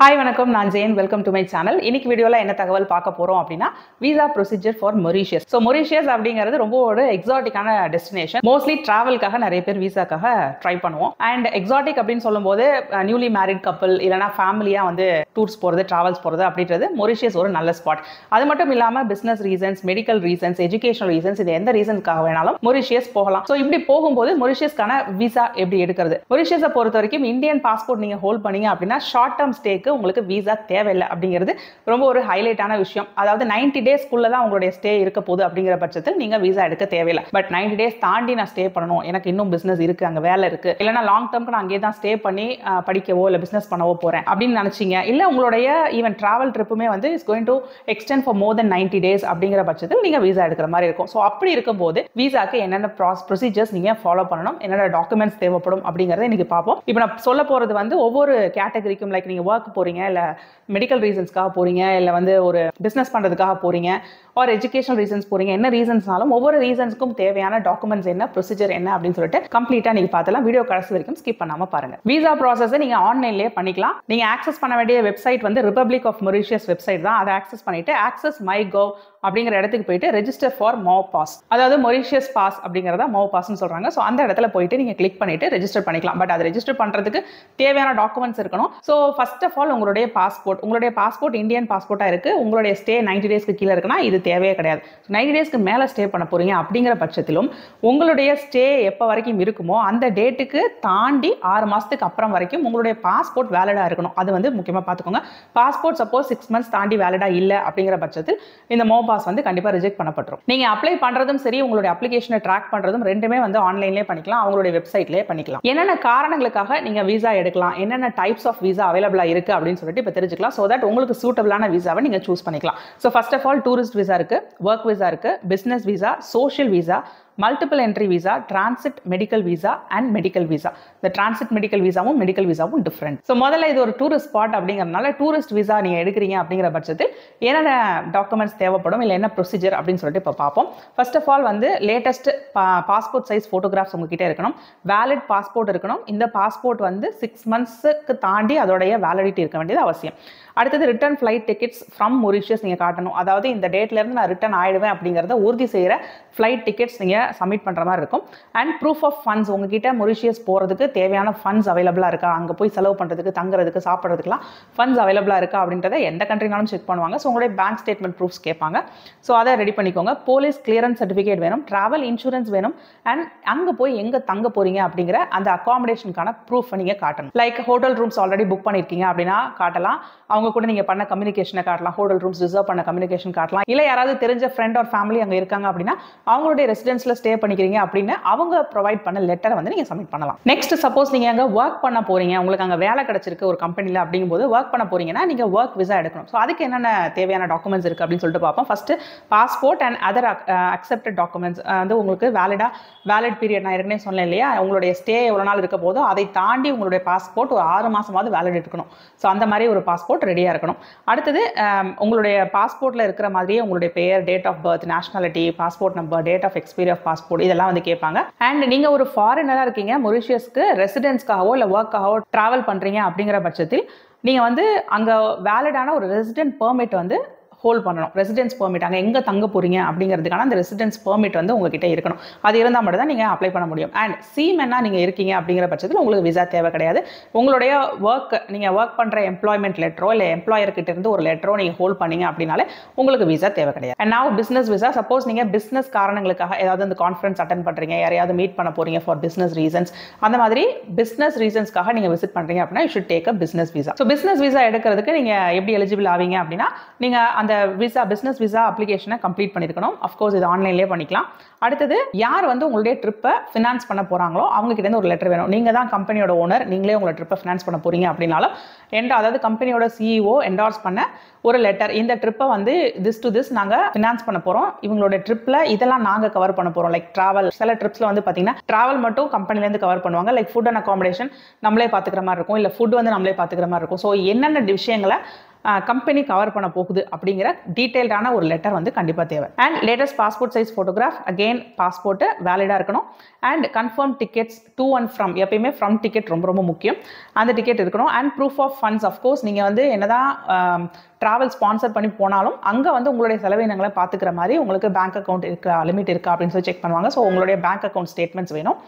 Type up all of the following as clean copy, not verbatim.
Hi வணக்கம் நான் Jayan welcome to my channel. இன்னைக்கு வீடியோல என்ன தகவல் பார்க்க போறோம் அப்படின்னா visa procedure for Mauritius. So Mauritius அப்படிங்கிறது ரொம்ப ஒரு எக்ஸாட்டிக்கான டெஸ்டினேஷன். மோஸ்ட்லி டிராவல்காக நிறைய பேர் விசாக்காக ட்ரை பண்ணுவோம். அண்ட் எக்ஸாட்டிக் அப்படின்னு சொல்லும்போது நியூலி மேரிட் கப்பல் இல்லைனா ஃபேமிலியா வந்து டூர்ஸ் போறது டிராவல்ஸ் போறது அப்படின்றது மொரீஷியஸ் ஒரு நல்ல ஸ்பாட். அது மட்டும் இல்லாமல் business reasons, medical reasons, educational reasons, இது எந்த ரீசன்ஸ்க்காக வேணாலும் மொரீஷியஸ் போகலாம். ஸோ இப்படி போகும்போது மொரீஷியஸ்க்கான விசா எப்படி எடுக்கிறது? மொரீஷியஸை பொறுத்த வரைக்கும் இந்தியன் பாஸ்போர்ட் நீங்க ஹோல்ட் பண்ணீங்க அப்படின்னா ஷார்ட் டேர்ம் ஸ்டேக்கு உங்களுக்கு விசா தேவையில்லை அப்படிங்கிறது ரொம்ப ஒரு ஹைலைட்டான விஷயம். அதாவது 90 டேஸ்க்குள்ள தான் உங்களுடைய ஸ்டே இருக்க போகுது அப்படிங்கிற பட்சத்தில் நீங்க விசா எடுக்க தேவையில்லை. பட் 90 டேஸ் தாண்டி நான் ஸ்டே பண்ணணும், எனக்கு இன்னும் பிசினஸ் இருக்கு, அங்க வேலை இருக்கு, இல்லைனா லாங் டேர்ம்க்கு நான் அங்கே தான் ஸ்டே பண்ணி படிக்கவோ இல்லை பிசினஸ் பண்ணவோ போறேன் அப்படின்னு நினைச்சீங்க, இல்லை உங்களுடைய ஈவன் டிராவல் ட்ரிப்புமே வந்து is going to extend for more then 90 days அப்படிங்கிற பட்சத்தில் நீங்க விசா எடுக்கிற மாதிரி இருக்கும். ஸோ அப்படி இருக்கும்போது விசாக்கு என்னென்ன ப்ரொசீஜர்ஸ் நீங்க ஃபாலோ பண்ணணும், என்னென்ன டாக்குமெண்ட்ஸ் தேவைப்படும் அப்படிங்கிறத இன்னைக்கு பார்ப்போம். இப்போ நான் சொல்ல போறது வந்து ஒவ்வொரு கேட்டகரிக்கும், லைக் நீங்க ஒர்க் போறீங்க, இல்லை மெடிக்கல் ரீசன்ஸ்க்காக போறீங்க, இல்லை வந்து ஒரு பிசினஸ் பண்றதுக்காக போறீங்க, ஒரு எஜுகேஷனல் ரீசன்ஸ் போறீங்க, என்ன ரீசன்ஸ்னாலும் ஒவ்வொரு ரீசன்ஸ்க்கும் தேவையான டாக்குமெண்ட்ஸ் என்ன, ப்ரொசீஜர் என்ன அப்படின்னு சொல்லிட்டு கம்ப்ளீட்டா நீங்க பார்த்தலாம். வீடியோ கடைசி வரைக்கும் ஸ்கிப் பண்ணாம பாருங்க. விசா ப்ராசஸ் நீங்க ஆன்லைன்லயே பண்ணிக்கலாம். நீங்க ஆக்சஸ் பண்ண வேண்டிய வெப்சைட் வந்து ரிபப்ளிக் ஆஃப் மொரீஷியஸ் வெப்சைட் தான். அதை ஆக்சஸ் பண்ணிட்டு ஆக்சஸ் மை கவ் அப்படிங்கிற இடத்துக்கு போயிட்டு ரெஜிஸ்டர் ஃபார் மோ பாஸ், அதாவது மொரீஷியஸ் பாஸ் அப்படிங்கிறத மோ பாஸ்ன்னு சொல்றாங்க. ஸோ அந்த இடத்துல போயிட்டு நீங்க கிளிக் பண்ணிட்டு ரெஜிஸ்டர் பண்ணிக்கலாம். பட் அதை ரெஜிஸ்டர் பண்றதுக்கு தேவையான டாக்குமெண்ட்ஸ் இருக்கணும். ஸோ ஃபர்ஸ்ட் ஆஃப் ஆல் உங்களுடைய பாஸ்போர்ட் இந்தியன் பாஸ்போர்ட்டா இருக்கு, உங்களுடைய ஸ்டே 90 டேஸ்க்கு கீழே இருக்குன்னா இது தேவையே கிடையாது. 90 டேஸ்க்கு மேல ஸ்டே பண்ண போறீங்க அப்படிங்கிற பட்சத்திலும் உங்களுடைய ஸ்டே எப்போ வரைக்கும் இருக்குமோ அந்த டேட்டுக்கு தாண்டி 6 மாசத்துக்கு அப்புறம் வரைக்கும் உங்களுடைய பாஸ்போர்ட் வேலிடா இருக்கணும். அது வந்து முக்கியமா பார்த்துக்கோங்க. பாஸ்போர்ட் சப்போஸ் 6 மந்த்ஸ் தாண்டி வேலிடா இல்லை அப்படிங்கிற பட்சத்தில் இந்த மோ பாஸ் வந்து கண்டிப்பா ரிஜெக்ட் பண்ணப்பட்டுரும். நீங்க அப்ளை பண்றதும் சரி, உங்களுடைய அப்ளிகேஷனை ட்ராக் பண்றதும் ரெண்டுமே வந்து ஆன்லைன்லேயே பண்ணிக்கலாம், அவங்களுடைய வெப்சைட்லேயே பண்ணிக்கலாம். என்னென்ன காரணங்களுக்காக நீங்க விசா எடுக்கலாம், என்னென்ன டைப்ஸ் ஆஃப் விசா அவைலபிளா இருக்கு அப்படின்னு சொல்லிட்டு இப்போ தெரிஞ்சுக்கலாம். ஸோ தட் உங்களுக்கு சூட்டபிளான விசாவை நீங்க சூஸ் பண்ணிக்கலாம். So first of all tourist visa இருக்கு, ஒர்க் விசா இருக்கு, business visa, social visa, multiple entry visa, transit medical visa and medical visa. இந்த டிரான்சிட் மெடிக்கல் விசாவும் மெடிக்கல் விசாவும் டிஃப்ரெண்ட். ஸோ முதல்ல இது ஒரு டூரிஸ்ட் ஸ்பாட் அப்படிங்கிறதுனால டூரிஸ்ட் விசா நீங்க எடுக்கிறீங்க அப்படிங்கிற பட்சத்தில் என்னென்ன டாக்குமெண்ட்ஸ் தேவைப்படும், இல்லை என்ன ப்ரொசீஜர் அப்படின்னு சொல்லிட்டு இப்போ பார்ப்போம். ஃபர்ஸ்ட் ஆஃப் ஆல் வந்து லேட்டஸ்ட் பாஸ்போர்ட் சைஸ் ஃபோட்டோகிராஃப்ஸ் உங்ககிட்ட இருக்கணும், வேலிட் பாஸ்போர்ட் இருக்கணும். இந்த பாஸ்போர்ட் வந்து 6 மந்த்ஸுக்கு தாண்டி அதோடைய வேலிடிட்டி இருக்க வேண்டியது அவசியம். அடுத்தது return flight tickets from Mauritius நீங்கள் காட்டணும். அதாவது இந்த டேட்லேருந்து நான் ரிட்டர்ன் ஆயிடுவேன் அப்படிங்கிறத உறுதி செய்கிற ஃப்ளைட் டிக்கெட்ஸ் நீங்கள் சப்மிட் பண்ணுற மாதிரி இருக்கும். அண்ட் ப்ரூஃப் ஆஃப் ஃபண்ட்ஸ், உங்ககிட்ட மொரீஷியஸ் போகிறதுக்கு தேவையான ஃபண்ட்ஸ் அவைலபிளாக இருக்கா, அங்கே போய் செலவு பண்ணுறதுக்கு, தங்குறதுக்கு, சாப்பிட்றதுக்குலாம் ஃபண்ட்ஸ் அவைலபிளாக இருக்கா அப்படின்றத எந்த கண்ட்ரினாலும் செக் பண்ணுவாங்க. ஸோ உங்களுடைய பேங்க் ஸ்டேட்மெண்ட் ப்ரூஃப்ஸ் கேட்பாங்க. ஸோ அதை ரெடி பண்ணிக்கோங்க. போலீஸ் கிளியரன்ஸ் சர்டிஃபிகேட் வேணும், ட்ராவல் இன்சூரன்ஸ் வேணும், அண்ட் அங்கே போய் எங்கே தங்க போகிறீங்க அப்படிங்கிற அந்த அகாமடேஷனுக்கான ப்ரூஃப் நீங்கள் காட்டணும். Like hotel rooms already book பண்ணியிருக்கீங்க அப்படின்னா காட்டலாம், அவங்க கூட நீங்கள் பண்ண கம்யூனிகேஷனை காட்டலாம், ஹோட்டல் ரூம்ஸ் ரிசர்வ் பண்ண கம்யூனிகேஷன் காட்டலாம். இல்லை யாராவது தெரிஞ்ச ஃப்ரெண்ட் ஆர் ஃபேமிலி அங்கே இருக்காங்க அப்படின்னா அவங்களுடைய ரெசிடென்ஸ்ல ஸ்டே பண்ணிக்கிறீங்க அப்படின்னு அவங்க ப்ரொவைட் பண்ண லெட்டரை வந்து நீங்கள் சப்மிட் பண்ணலாம். நெக்ஸ்ட் சப்போஸ் நீங்கள் அங்கே ஒர்க் பண்ண போறீங்க, உங்களுக்கு அங்கே வேலை கிடைச்சிருக்கு ஒரு கம்பெனியில் அப்படிங்கும்போது ஒர்க் பண்ண போறீங்கன்னா நீங்கள் ஒர்க் விசா எடுக்கணும். ஸோ அதுக்கு என்னென்ன தேவையான டாக்குமெண்ட்ஸ் இருக்குது அப்படின்னு சொல்லிட்டு பார்ப்போம். First passport and other accepted documents வந்து உங்களுக்கு வேலிட் பீரியட் நான் ஏற்கனவே சொன்னேன் இல்லையா, உங்களுடைய ஸ்டே எவ்வளோ நாள் இருக்க போதோ அதை தாண்டி உங்களுடைய பாஸ்போர்ட் ஒரு 6 மாசமாவது வேலிட் இருக்கணும். ஸோ அந்த மாதிரி ஒரு பாஸ்போர்ட் ரெடியாக இருக்கணும். அடுத்தது உங்களுடைய பாஸ்போர்ட்டில் இருக்கிற மாதிரியே உங்களுடைய பெயர், date of birth, nationality, passport number, date of expiry of passport, இதெல்லாம் வந்து கேட்பாங்க. அண்ட் நீங்கள் ஒரு ஃபாரினராக இருக்கீங்க, மொரீஷியஸ்க்கு ரெசிடென்ஸ்க்காகவோ இல்லை ஒர்க்காகவோ ட்ராவல் பண்ணுறீங்க அப்படிங்கிற பட்சத்தில் நீங்கள் வந்து அங்கே வேலிடான ஒரு ரெசிடென்ட் பெர்மிட் வந்து ஹோல்ட் பண்ணணும். ரெசிடென்ஸ் பெர்மிட், அங்கே எங்கே தங்க போறீங்க அப்படிங்கிறதுக்கான அந்த ரெசிடென்ஸ் பெர்மிட் வந்து உங்ககிட்ட இருக்கணும். அது இருந்தால் மட்டும் தான் நீங்கள் அப்ளை பண்ண முடியும். அண்ட் சீமென்னா நீங்கள் இருக்கீங்க அப்படிங்கிற பட்சத்தில் உங்களுக்கு விசா தேவை கிடையாது. உங்களுடைய நீங்கள் ஒர்க் பண்ணுற எம்ப்ளாய்மெண்ட் லெட்டரோ இல்லை எம்ப்ளாயர்கிட்ட இருந்து ஒரு லெட்டரோ நீங்கள் ஹோல்ட் பண்ணீங்க அப்படின்னாலே உங்களுக்கு விசா தேவை கிடையாது. And now business visa, suppose நீங்கள் பிஸ்னஸ் காரணங்களுக்காக ஏதாவது அந்த கான்ஃபரன்ஸ் அட்டன் பண்ணுறீங்க, யாரையாவது மீட் பண்ண போறீங்க ஃபார் பிஸ்னஸ் ரீசன்ஸ், அந்த மாதிரி பிஸ்னஸ் ரீசன்ஸ்க்காக நீங்கள் விசிட் பண்ணுறீங்க அப்படின்னா you should take a business visa. So business visa எடுக்கிறதுக்கு நீங்கள் எப்படி எலிஜிபிள் ஆவீங்க அப்படின்னா நீங்கள் அந்த பிசினஸ் விசா அப்ளிகேஷனை கம்ப்ளீட் பண்ணிருக்கணும். அஃப்கோர்ஸ் இது ஆன்லைன்லேயே பண்ணிக்கலாம். அடுத்தது யார் வந்து உங்களுடைய ட்ரிப்பை ஃபினான்ஸ் பண்ண போறாங்களோ அவங்க கிட்ட இருந்து ஒரு லெட்டர் வேணும். நீங்க தான் கம்பெனியோட ஓனர், நீங்களே உங்களோட ட்ரிப்பை ஃபினான்ஸ் பண்ண போறீங்க அப்படின்னாலும் அதாவது கம்பெனியோட சிஇஓ என்டார்ஸ் பண்ண ஒரு லெட்டர், இந்த ட்ரிப்பை வந்து திஸ் டு திஸ் நாங்கள் ஃபினான்ஸ் பண்ண போறோம், இவங்களோட ட்ரிப்ல இதெல்லாம் நாங்கள் கவர் பண்ண போறோம். லைக் டிராவல், சில ட்ரிப்ஸ்ல வந்து பார்த்தீங்கன்னா டிராவல் மட்டும் கம்பெனிலேருந்து கவர் பண்ணுவாங்க. லைக் ஃபுட் அண்ட் அகாமடேஷன் நம்மளே பார்த்துக்கிற மாதிரி இருக்கும், இல்லை ஃபுட் வந்து நம்மளே பார்த்துக்கிற மாதிரி இருக்கும். ஸோ என்னென்ன விஷயங்களை கம்பெனி கவர் பண்ண போகுது அப்படிங்கிற டீட்டெயில்டான ஒரு லெட்டர் வந்து கண்டிப்பாக தேவை. And latest passport size photograph, again passport வேலிடாக இருக்கணும். And confirm tickets to and from, எப்பயுமே ஃப்ரம் டிக்கெட் ரொம்ப ரொம்ப முக்கியம், அந்த டிக்கெட் இருக்கணும். And proof of funds, of course நீங்கள் வந்து என்னதான் ட்ராவல் ஸ்பான்சர் பண்ணி போனாலும் அங்கே வந்து உங்களுடைய செலவினங்களை பார்த்துக்கிற மாதிரி உங்களுக்கு பேங்க் அக்கௌண்ட் இருக்கா, லிமிட் இருக்கா அப்படின்னு சொல்லி செக் பண்ணுவாங்க. ஸோ உங்களுடைய பேங்க் அக்கௌண்ட் ஸ்டேட்மெண்ட்ஸ் வேணும்.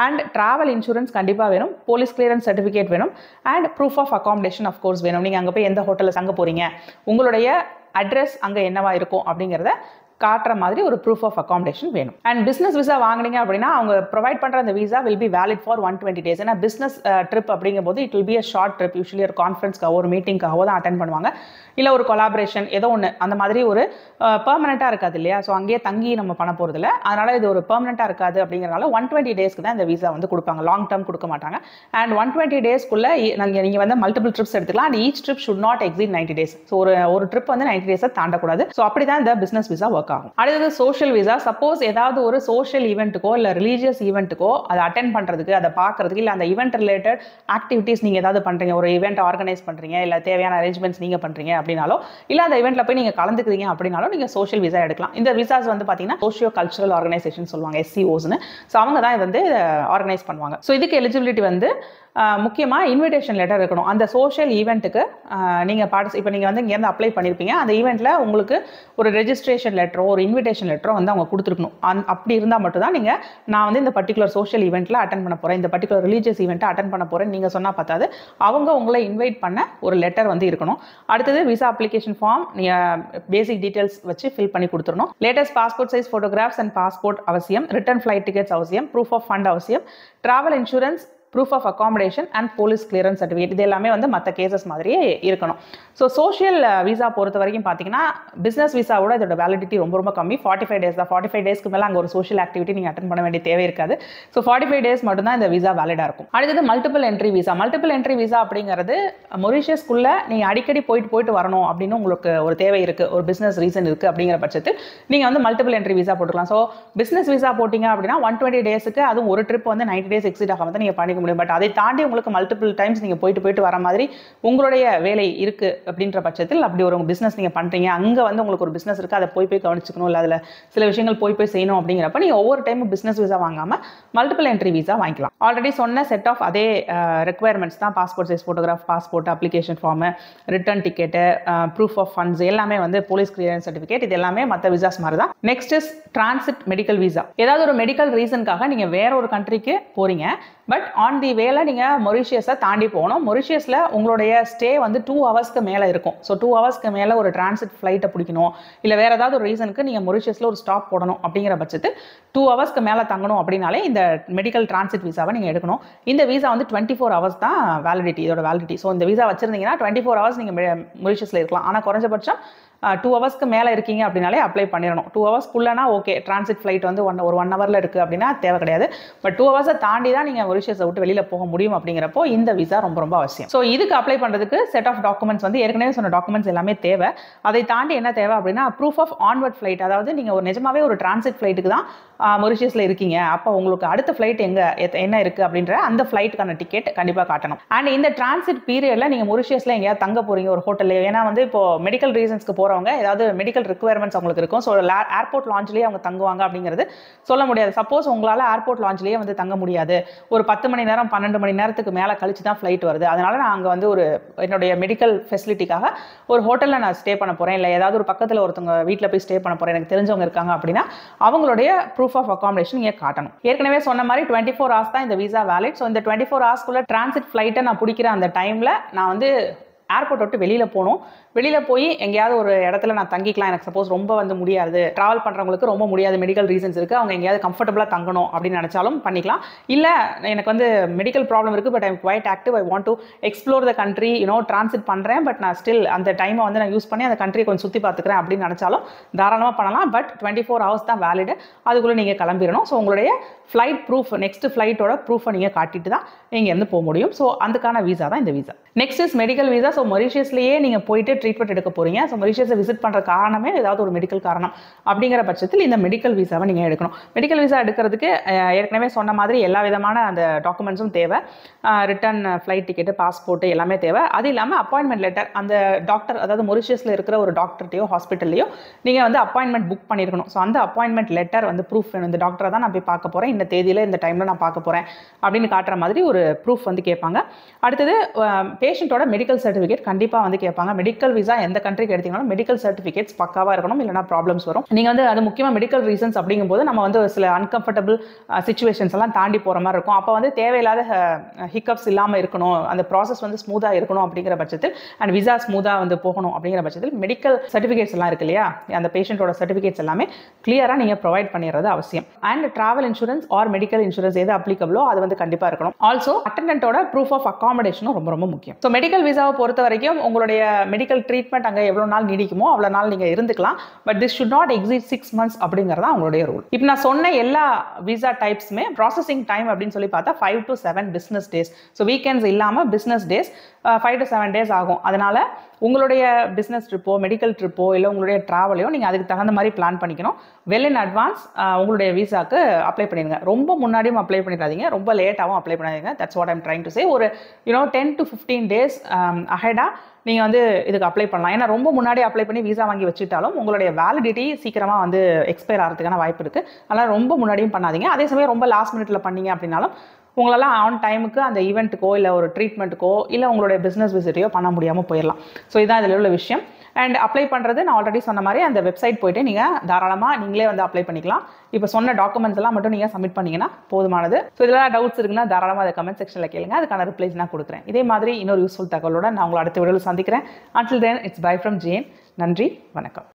அண்ட் ட்ராவல் இன்சூரன்ஸ் கண்டிப்பாக வேணும். போலீஸ் கிளியரன்ஸ் சர்டிஃபிகேட் வேணும். And proof of accommodation of course வேணும். நீங்கள் அங்கே போய் எந்த ஹோட்டலில் தங்க போகிறீங்க, உங்களுடைய அட்ரஸ் அங்கே என்னவா இருக்கும் அப்படிங்கிறத காட்டுற மாதிரி ஒரு ப்ரூஃப் ஆஃப் அகாமடேஷன் வேணும். அண்ட் பிஸ்னஸ் விசா வாங்கினீங்க அப்படின்னா அவங்க ப்ரொவைட் பண்ணுற அந்த visa will be valid for 120 days. ஏன்னா பிஸ்னஸ் ட்ரிப் அப்படிங்கும் போது it will be a short trip. Usually ஒரு கான்ஃபரன்ஸ்க்காக ஒரு மீட்டிங்காகவோ தான் அட்டென்ட் பண்ணுவாங்க, இல்லை ஒரு கொலாபரேஷன் ஏதோ ஒன்று, அந்த மாதிரி ஒரு பெர்மனெண்ட்டாக இருக்காது இல்லையா. ஸோ அங்கேயே தங்கி நம்ம பண்ண போகிறது இல்லை, அதனால் இது ஒரு பெர்மனெண்ட்டாக இருக்காது. அப்படிங்கிறனால 120 daysக்கு தான் இந்த விசா வந்து கொடுப்பாங்க, லாங் டேர்ம் கொடுக்க மாட்டாங்க. அண்ட் 120 daysக்குள்ளே நீங்கள் வந்து மல்டிபிள் ட்ரிப்ஸ் எடுத்துக்கலாம். And each trip should not exceed 90 days. So ஒரு ட்ரிப் வந்து 90 days தாண்டக்கூடாது. ஸோ அப்படி தான் இந்த பிஸ்னஸ் விசா ஒர்க் ஆகும். அடுத்தது சோஷியல் விசா. சப்போஸ் ஏதாவது ஒரு சோஷியல் ஈவெண்ட்டுக்கோ இல்லை ரிலீஜியஸ் ஈவெண்ட்டுக்கோ அதை அட்டென்ட் பண்ணுறதுக்கு, அதை பார்க்கறதுக்கு, இல்லை அந்த ஈவெண்ட் ரிலேட்டட் ஆக்டிவிட்டீஸ் நீங்கள் ஏதாவது பண்ணுறீங்க, ஒரு ஈவெண்ட் ஆர்கனைஸ் பண்ணுறீங்க, இல்லை தேவையான அரேஞ்ச்மெண்ட்ஸ் நீங்கள் பண்ணுறீங்க அப்படின்னாலோ, இல்லை அந்த ஈவெண்ட்டில் போய் நீங்கள் கலந்துக்கிறீங்க அப்படின்னாலும் நீங்கள் சோஷியல் விசா எடுக்கலாம். இந்த விசாஸ் வந்து பார்த்தீங்கன்னா சோஷியோ கல்ச்சரல் ஆர்கனைசேஷன் சொல்லுவாங்க, SCOஸ்னு. ஸோ அவங்க தான் இது வந்து ஆர்கனைஸ் பண்ணுவாங்க. ஸோ இதுக்கு எலிஜிபிலிட்டி வந்து முக்கியமாக இன்விடேஷன் லெட்டர் இருக்கணும். அந்த சோஷியல் ஈவெண்ட்டுக்கு நீங்கள் இப்போ நீங்கள் வந்து இங்கேருந்து அப்ளை பண்ணியிருப்பீங்க, அந்த ஈவெண்ட்டில் உங்களுக்கு ஒரு ரெஜிஸ்ட்ரேஷன் லெட்டரோ ஒரு இன்விடேஷன் லெட்டரோ வந்து அவங்க கொடுத்துருக்கணும். அப்படி இருந்தால் மட்டும்தான் நீங்கள் நான் வந்து இந்த பர்டிகுலர் சோஷியல் ஈவெண்ட்டில் அட்டன் பண்ண போகிறேன், இந்த பர்டிகுலர் ரிலீஜியஸ் ஈவெண்ட்டை அட்டன் பண்ண போகிறேன் நீங்கள் சொன்னால் பார்த்தாது, அவங்க உங்களை இன்வைட் பண்ண ஒரு லெட்டர் வந்து இருக்கணும். அடுத்தது விசா அப்ளிகேஷன் ஃபார்ம் நீங்கள் பேசிக் டீட்டெயில்ஸ் வச்சு ஃபில் பண்ணி கொடுத்துடணும். Latest passport size photographs and passport அவசியம். ரிட்டர்ன் ஃப்ளைட் டிக்கெட்ஸ் அவசியம். ப்ரூஃப் ஆஃப் ஃபண்ட் அவசியம். Travel insurance, proof of accommodation and police clearance certificate, இது எல்லாமே வந்து மற்ற கேசஸ் மாதிரியே இருக்கணும். ஸோ சோஷியல் விசா பொறுத்த வரைக்கும் பார்த்தீங்கன்னா பிஸ்னஸ் விசாவோட இதோட வேலிடிட்டி ரொம்ப ரொம்ப கம்மி, 45 days தான். 45 daysக்கு மேலே அங்கே ஒரு சோஷியல் ஆக்டிவிட்டி நீங்கள் அட்டன் பண்ண வேண்டிய தேவை இருக்காது. ஸோ 45 days மட்டும்தான் இந்த விசா வேலிடாக இருக்கும். அடுத்தது multiple entry visa. Multiple entry visa அப்படிங்கிறது மொரீஷியஸ்க்குள்ளே நீங்கள் அடிக்கடி போயிட்டு வரணும் அப்படின்னு உங்களுக்கு ஒரு தேவை இருக்குது, ஒரு பிஸ்னஸ் ரீசன் இருக்குது அப்படிங்கிற பட்சத்தில் நீங்கள் வந்து மல்டிபிள் என்ட்ரி விசா போட்டுக்கலாம். ஸோ பிஸ்னஸ் விசா போட்டிங்க அப்படின்னா 120 daysக்கு அதுவும் ஒரு ட்ரிப் வந்து 90 days எக்ஸிட் ஆகாம தான் நீங்கள் பண்ணிக்க முடியும். பட் அதை தாண்டி உங்களுக்கு மல்டிபிள் டைம்ஸ் நீங்கள் போயிட்டு வர மாதிரி உங்களுடைய வேலை இருக்குது அப்படின்ற பட்சத்தில், அப்படி ஒரு பிஸ்னஸ் நீங்கள் பண்ணுறீங்க, அங்கே வந்து உங்களுக்கு ஒரு பிஸ்னஸ் இருக்குது, அதை போய் கவனிச்சுக்கணும், இல்லை அதில் சில விஷயங்கள் போய் செய்யணும் அப்படிங்கிறப்ப நீங்கள் ஒவ்வொரு டைமும் பிஸ்னஸ் விசா வாங்காமல் மல்டிபிள் என்ட்ரி விசா வாங்கிக்கலாம். ஆல்ரெடி சொன்ன செட் ஆஃப் அதே ரெக்குயர்மெண்ட்ஸ் தான். Passport size photograph, passport, application form, return ticket, proof of funds எல்லாமே வந்து போலீஸ் கிளியரன்ஸ் சர்டிஃபிகேட், இது எல்லாமே மற்ற விசாஸ் மாதிரி தான். Next is transit medical visa. ஏதாவது ஒரு மெடிக்கல் ரீசனுக்காக நீங்கள் வேற ஒரு கண்ட்ரிக்கு போகிறீங்க, பட் ஆன் தி வேல நீங்கள் மொரீஷியஸை தாண்டி போகணும். மொரீஷியஸில் உங்களுடைய ஸ்டே வந்து 2 hours மேலே இருக்கும். ஸோ 2 hours மேலே ஒரு டிரான்சிட் ஃப்ளைட்டை பிடிக்கணும், இல்லை வேறு ஏதாவது ஒரு ரீசனுக்கு நீங்கள் மொரீஷியஸில் ஒரு ஸ்டாப் போடணும் அப்படிங்கிற பட்சத்தில் 2 hours மேலே தங்கணும் அப்படின்னாலே இந்த மெடிக்கல் டிரான்சிட் விசாவை நீங்கள் எடுக்கணும். இந்த விசா வந்து 24 hours தான் வேலிடிட்டி, இதோட வேலிடிட்டி. ஸோ இந்த விசா வச்சிருந்தீங்கன்னா 24 hours நீங்கள் மொரீஷியஸில் இருக்கலாம். ஆனால் குறைஞ்சபட்சம் 2 hours மேலே இருக்கீங்க அப்படின்னாலே அப்ளை பண்ணிடணும். 2 hours ஓகே, டிரான்சிட் ஃப்ளைட் வந்து ஒரு 1 hour இருக்குது அப்படின்னா தேவை கிடையாது. பட் 2 hours தாண்டி தான் நீங்கள் மொரீஷியஸை விட்டு வெளியில் போக முடியும். அப்படிங்கிறப்போ இந்த விசா ரொம்ப ரொம்ப அவசியம். ஸோ இதுக்கு அப்ளை பண்ணுறதுக்கு செட் ஆஃப் டாக்குமெண்ட்ஸ் வந்து ஏற்கனவே சொன்ன டாக்குமெண்ட்ஸ் எல்லாமே தேவை. அதை தாண்டி என்ன தேவை அப்படின்னா ப்ரூஃப் ஆஃப் ஆன்வர்ட் ஃப்ளைட். அதாவது நீங்கள் ஒரு நிஜமாவே ஒரு டிரான்சிட் ஃப்ளைட்டுக்கு தான் மொரீஷியஸில் இருக்கீங்க, அப்போ உங்களுக்கு அடுத்த ஃப்ளைட் என்ன இருக்குது அப்படின்ற அந்த ஃப்ளைட்டுக்கான டிக்கெட் கண்டிப்பாக காட்டணும். அண்ட் இந்த டிரான்சிட் பீரியடில் நீங்கள் மொரீஷியஸில் எங்கேயாவது தங்க போகிறீங்க ஒரு ஹோட்டலில், ஏன்னா வந்து இப்போ மெடிக்கல் ரீசன்ஸ்க்கு போகிறவங்க ஏதாவது மெடிக்கல் ரிக்குவயர்மெண்ட்ஸ் அவங்களுக்கு இருக்கும். ஸோ ஏர்போர்ட் லான்ச்லேயே அவங்க தங்குவாங்க அப்படிங்கிறது சொல்ல முடியாது. சப்போஸ் உங்களால் ஏர்போர்ட் லான்ச்லேயே வந்து தங்க முடியாது, ஒரு 10 மணி நேரம் 12 மணி நேரத்துக்கு மேலே கழிச்சு தான் ஃப்ளைட் வருது, அதனால நான் அங்கே வந்து ஒரு என்னுடைய மெடிக்கல் ஃபெசிலிட்டிக்காக ஒரு ஹோட்டலில் நான் ஸ்டே பண்ண போகிறேன், இல்லை ஏதாவது ஒரு பக்கத்தில் ஒருத்தவங்க வீட்டில் போய் ஸ்டே பண்ண போகிறேன், எனக்கு தெரிஞ்சவங்க இருக்காங்க அப்படின்னா அவங்களுடைய ப்ரூஃப் ஆஃப் அகாமடேஷன் நீங்கள் காட்டணும். ஏற்கனவே சொன்ன மாதிரி 24 hours தான் இந்த விசா வேலிட். ஸோ இந்த 24 hours டிரான்சிட் ஃப்ளைட்டை நான் பிடிக்கிற அந்த டைமில் நான் வந்து ஏர்போர்ட் விட்டு வெளியில் போகணும். வெளியில் போய் எங்கேயாவது ஒரு இடத்துல நான் தங்கிக்கலாம். எனக்கு சப்போஸ் ரொம்ப வந்து முடியாது, ட்ராவல் பண்ணுறவங்களுக்கு ரொம்ப முடியாது, மெடிக்கல் ரீசன்ஸ் இருக்குது, அவங்க எங்கேயாவது கம்ஃபர்டபுளாக தங்கணும் அப்படின்னு நினச்சாலும் பண்ணிக்கலாம். இல்லை எனக்கு வந்து மெடிக்கல் ப்ராப்ளம் இருக்குது, but I'm quite active, I want to explore the country, transit பண்ணுறேன், பட் நான் ஸ்டில் அந்த டைமை வந்து நான் யூஸ் பண்ணி அந்த கண்ட்ரியை கொஞ்சம் சுற்றி பார்த்துக்கிறேன் அப்படின்னு நினச்சாலும் தாராளமாக பண்ணலாம். பட் 24 hours தான் வேலிடு, அதுக்குள்ளே நீங்கள் கிளம்பிடணும். ஸோ உங்களுடைய ஃப்ளைட் ப்ரூஃப், நெக்ஸ்ட் ஃப்ளைட்டோட ப்ரூஃபை நீங்கள் காட்டிட்டு தான் இங்கேருந்து போக முடியும். ஸோ அதுக்கான விசா தான் இந்த visa. Next is medical visa. So மொரீஷியஸ்லேயே நீங்கள் போயிட்டு ட்ரீட்மெண்ட் எடுக்க போகிறீங்க. ஸோ மொரீஷியஸை விசிட் பண்ணுற காரணமே ஏதாவது ஒரு மெடிக்கல் காரணம் அப்படிங்கிற பட்சத்தில் இந்த மெடிக்கல் விசாவை நீங்கள் எடுக்கணும். மெடிக்கல் விசா எடுக்கிறதுக்கு ஏற்கனவே சொன்ன மாதிரி எல்லா விதமான அந்த டாக்குமெண்ட்ஸும் தேவை. ரிட்டர்ன் ஃப்ளைட் டிக்கெட்டு, பாஸ்போர்ட்டு எல்லாமே தேவை. அது இல்லாமல் அப்பாயின்மெண்ட் லெட்டர், அந்த டாக்டர் அதாவது மொரீஷியஸில் இருக்கிற ஒரு டாக்டர்கிட்டையோ ஹாஸ்பிட்டல்லையோ நீங்கள் வந்து அப்பாயின்மெண்ட் புக் பண்ணியிருக்கணும். ஸோ அந்த அப்பாயின்மெண்ட் லெட்டர் வந்து ப்ரூஃப் வேணும். இந்த டாக்டரை தான் நான் போய் பார்க்க போகிறேன், இந்த தேதியில் இந்த டைமில் நான் பார்க்க போகிறேன் அப்படின்னு காட்டுற மாதிரி ஒரு ப்ரூஃப் வந்து கேட்பாங்க. அடுத்தது பேஷண்ட்டோட மெடிக்கல் சர்டிஃபிகேட் கண்டிப்பாக வந்து கேட்பாங்க. மெடிக்கல் விசா எந்த கண்ட்ரிக்கு எடுத்தீங்கன்னாலும் மெடிக்கல் சர்டிஃபிகேட்ஸ் பக்காவாக இருக்கணும், இல்லைனா ப்ராப்ளம்ஸ் வரும். நீங்கள் வந்து அது முக்கியமாக மெடிக்கல் ரீசன்ஸ் அப்படிங்கும்போது நம்ம வந்து சில அன்கம்ஃபர்டபுள் சிச்சுவேஷன்ஸ் எல்லாம் தாண்டி போகிற மாதிரி இருக்கும். அப்போ வந்து தேவையில்லாத ஹிக்கப்ஸ் இல்லாமல் இருக்கணும், அந்த ப்ராசஸ் வந்து ஸ்மூத்தாக இருக்கணும் அப்படிங்கிற பட்சத்தில், அண்ட் விசா ஸ்மூத்தாக வந்து போகணும் அப்படிங்கிற பட்சத்தில் மெடிக்கல் சர்டிஃபிகேட்ஸ் எல்லாம் இருக்கு இல்லையா, அந்த பேஷண்ட்டோட சர்டிஃபிகேட்ஸ் எல்லாமே கிளியராக நீங்கள் ப்ரொவைட் பண்ணிடுறது அவசியம். And travel insurance or medical insurance எது அப்ளிகபிளோ அது வந்து கண்டிப்பாக இருக்கணும். ஆல்சோ அட்டெண்டன்ட்டோட ப்ரூஃப் ஆஃப் அகாமடேஷனும் ரொம்ப ரொம்ப முக்கியம். ஸோ மெடிக்கல் விசாவை பொறுத்த வரைக்கும் உங்களுடைய மெடிக்கல் ட்ரீட்மெண்ட் அங்கே எவ்வளோ நாள் நீடிக்குமோ அவ்வளோ நாள் நீங்கள் இருந்துக்கலாம். But this should not exceed 6 months அப்படிங்கிறதா உங்களுடைய ரூல். இப்போ நான் சொன்ன எல்லா விசா டைப்ஸுமே ப்ராசஸிங் டைம் அப்படின்னு சொல்லி பார்த்தா 5 to 7 business days. So weekends இல்லாமல் பிஸ்னஸ் டேஸ் 5 to 7 days ஆகும். அதனால உங்களுடைய பிஸ்னஸ் ட்ரிப்போ மெடிக்கல் ட்ரிப்போ இல்லை உங்களுடைய ட்ராவலையோ நீங்கள் அதுக்கு தகுந்த மாதிரி பிளான் பண்ணிக்கணும். வெல் இன் அட்வான்ஸ் உங்களுடைய விசாக்கு அப்ளை பண்ணிடுங்க. ரொம்ப முன்னாடியும் அப்ளை பண்ணிடாதீங்க, ரொம்ப லேட்டாகவும் அப்ளை பண்ணாதீங்க. That's what I'm trying to say. ஒரு 10 to 15 days அஹெடாக நீங்கள் வந்து இதுக்கு அப்ளை பண்ணலாம். ஏன்னா ரொம்ப முன்னாடி அப்ளை பண்ணி விசா வாங்கி வச்சுட்டாலும் உங்களுடைய வேலிடிட்டி சீக்கிரமாக வந்து எக்ஸ்பயர் ஆகிறதுக்கான வாய்ப்பு இருக்குது. அதனால் ரொம்ப முன்னாடியும் பண்ணாதீங்க. அதே சமயம் ரொம்ப லாஸ்ட் மினிட்ல பண்ணீங்க அப்படின்னாலும் உங்களெல்லாம் ஆன் டைமுக்கு அந்த ஈவெண்ட்டுக்கோ இல்லை ஒரு ட்ரீட்மெண்ட்டுக்கோ இல்லை உங்களுடைய பிஸ்னஸ் விசிட்டையோ பண்ண முடியாமல் போயிடலாம். ஸோ இதான் இதில் உள்ள விஷயம். அண்ட் அப்ளை பண்ணுறது நான் ஆல்ரெடி சொன்ன மாதிரி அந்த வெப்சைட் போய்ட்டு நீங்கள் தாராளமாக நீங்களே வந்து அப்ளை பண்ணிக்கலாம். இப்போ சொன்ன டாக்குமெண்ட்ஸ் எல்லாம் மட்டும் நீங்கள் சப்மிட் பண்ணிங்கன்னா போதுமானது. ஸோ இதெல்லாம் டவுட்ஸ் இருக்குன்னா தாராளமாக அதை கமெண்ட் செக்ஷனில் கேளுங்க, அதுக்கான ரிப்ளைஸ் நான் கொடுக்குறேன். இதே மாதிரி இன்னொரு யூஸ்ஃபுல் தகவலோட நான் உங்களை அடுத்த வீடியோவில் சந்திக்கிறேன். Until then, it's bye from Jane. நன்றி, வணக்கம்.